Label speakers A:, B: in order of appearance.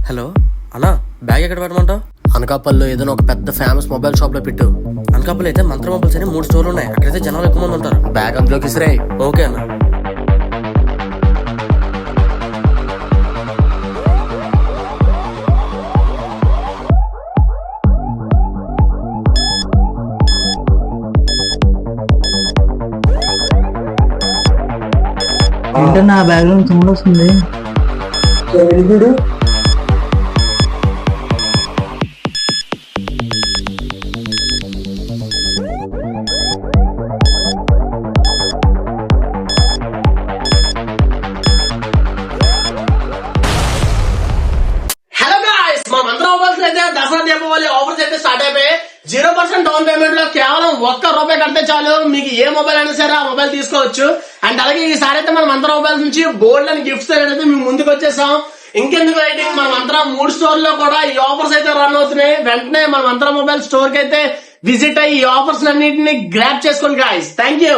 A: Hello అన్నా, bag ఎక్కడ పెట్టమంటావు?
B: అనకాపల్లిలో ఏదైనా ఒక పెద్ద ఫేమస్ మొబైల్ షాప్ లో పెట్టు.
A: అనకాపల్లి అయితే మంత్ర మొబైల్స్ అని 3 స్టోర్లు ఉన్నాయి. అక్కడైతే జనాలు ఎక్కువ మంది ఉంటారు.
B: బ్యాగ్ అందులోకి ఇసిరే.
A: ఓకే అన్న.
C: ఏంటో నా బ్యాగ్ లో సౌండ్ వస్తుంది.
D: హలో గాయ్స్, మా మంత్ర మొబైల్స్ అయితే దసరా దీపావళి ఆఫర్స్ అయితే స్టార్ట్ అయిపోయి 0% డౌన్ పేమెంట్ లో కేవలం ₹1 కడితే చాలు మీకు ఏ మొబైల్ అయినా సరే ఆ మొబైల్ తీసుకోవచ్చు. అండ్ అలాగే ఈసారి అయితే మన మంత్ర మొబైల్స్ నుంచి బోల్డ్ అని గిఫ్ట్స్ అయితే మేము ముందుకు వచ్చేసాం. ఇంకెందుకు రైటింగ్, మన మంత్ర 3 స్టోర్ లో కూడా ఈ ఆఫర్స్ అయితే రన్ అవుతున్నాయి. వెంటనే మన మంత్ర మొబైల్ స్టోర్ కి అయితే విజిట్ అయ్యి ఈ ఆఫర్స్ అన్నింటినీ గ్రాప్ చేసుకోండి గాయ్స్. Thank you.